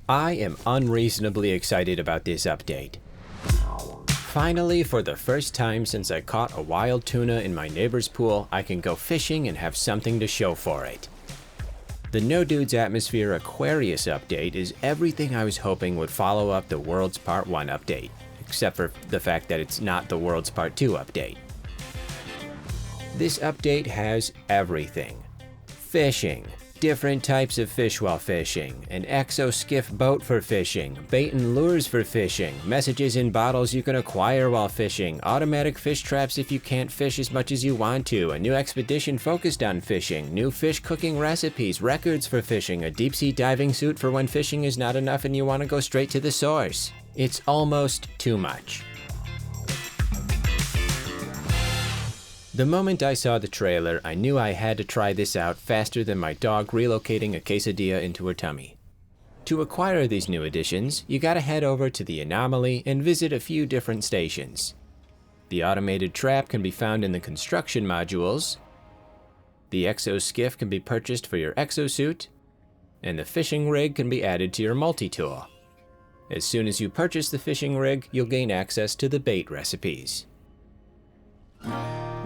I am unreasonably excited about this update. Finally, for the first time since I caught a wild tuna in my neighbor's pool, I can go fishing and have something to show for it. The No Dudes Atmosphere Aquarius update is everything I was hoping would follow up the World's Part 1 update, except for the fact that it's not the World's Part 2 update. This update has everything. Fishing, different types of fish while fishing, an exo skiff boat for fishing, bait and lures for fishing, messages in bottles you can acquire while fishing, automatic fish traps if you can't fish as much as you want to, a new expedition focused on fishing, new fish cooking recipes, records for fishing, a deep sea diving suit for when fishing is not enough and you want to go straight to the source. It's almost too much. The moment I saw the trailer, I knew I had to try this out faster than my dog relocating a quesadilla into her tummy. To acquire these new additions, you gotta head over to the Anomaly and visit a few different stations. The automated trap can be found in the construction modules, the exo skiff can be purchased for your exosuit, and the fishing rig can be added to your multi-tool. As soon as you purchase the fishing rig, you'll gain access to the bait recipes.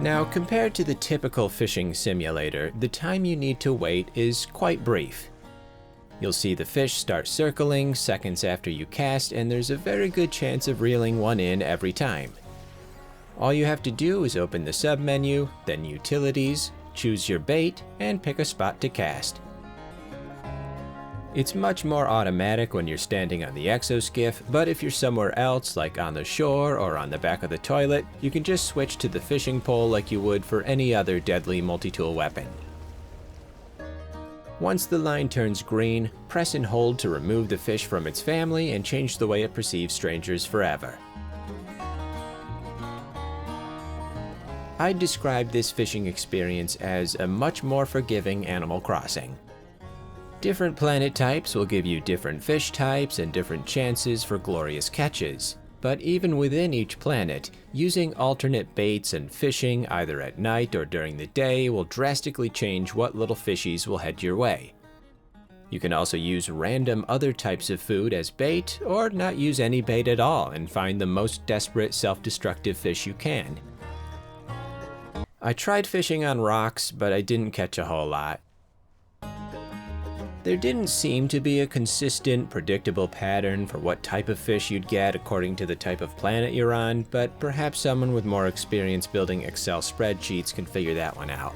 Now, compared to the typical fishing simulator, the time you need to wait is quite brief. You'll see the fish start circling seconds after you cast, and there's a very good chance of reeling one in every time. All you have to do is open the sub-menu, then Utilities, choose your bait, and pick a spot to cast. It's much more automatic when you're standing on the exo skiff, but if you're somewhere else, like on the shore or on the back of the toilet, you can just switch to the fishing pole like you would for any other deadly multi-tool weapon. Once the line turns green, press and hold to remove the fish from its family and change the way it perceives strangers forever. I'd describe this fishing experience as a much more forgiving Animal Crossing. Different planet types will give you different fish types and different chances for glorious catches. But even within each planet, using alternate baits and fishing either at night or during the day will drastically change what little fishies will head your way. You can also use random other types of food as bait, or not use any bait at all and find the most desperate self-destructive fish you can. I tried fishing on rocks, but I didn't catch a whole lot. There didn't seem to be a consistent, predictable pattern for what type of fish you'd get according to the type of planet you're on, but perhaps someone with more experience building Excel spreadsheets can figure that one out.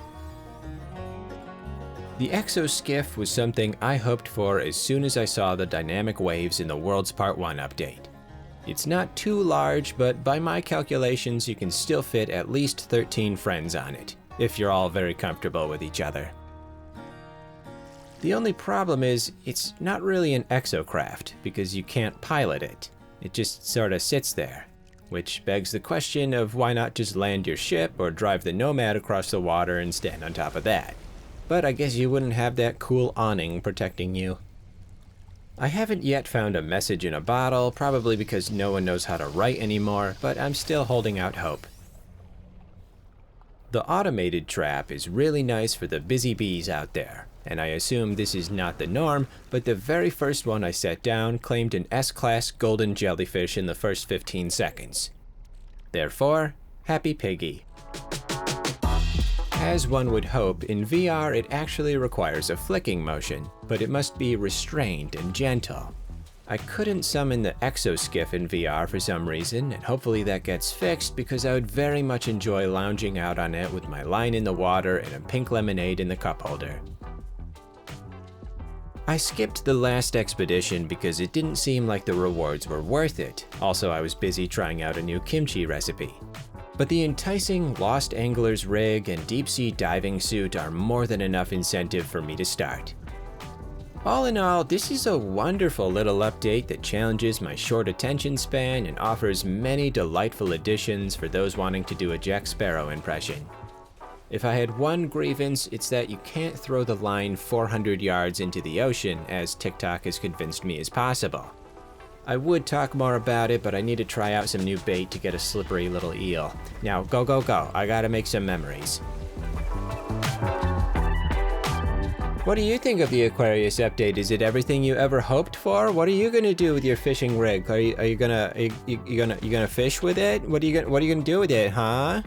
The exo skiff was something I hoped for as soon as I saw the dynamic waves in the World's Part 1 update. It's not too large, but by my calculations you can still fit at least 13 friends on it, if you're all very comfortable with each other. The only problem is, it's not really an exocraft, because you can't pilot it. It just sorta sits there. Which begs the question of why not just land your ship or drive the Nomad across the water and stand on top of that. But I guess you wouldn't have that cool awning protecting you. I haven't yet found a message in a bottle, probably because no one knows how to write anymore, but I'm still holding out hope. The automated trap is really nice for the busy bees out there, and I assume this is not the norm, but the very first one I set down claimed an S-class golden jellyfish in the first 15 seconds. Therefore, happy piggy. As one would hope, in VR it actually requires a flicking motion, but it must be restrained and gentle. I couldn't summon the exo skiff in VR for some reason, and hopefully that gets fixed because I would very much enjoy lounging out on it with my line in the water and a pink lemonade in the cup holder. I skipped the last expedition because it didn't seem like the rewards were worth it. Also, I was busy trying out a new kimchi recipe. But the enticing Lost Angler's rig and deep sea diving suit are more than enough incentive for me to start. All in all, this is a wonderful little update that challenges my short attention span and offers many delightful additions for those wanting to do a Jack Sparrow impression. If I had one grievance, it's that you can't throw the line 400 yards into the ocean, as TikTok has convinced me is possible. I would talk more about it, but I need to try out some new bait to get a slippery little eel. Now, go, go, go. I gotta make some memories. What do you think of the Aquarius update? Is it everything you ever hoped for? What are you gonna do with your fishing rig? Are you gonna fish with it? What are you gonna do with it, huh?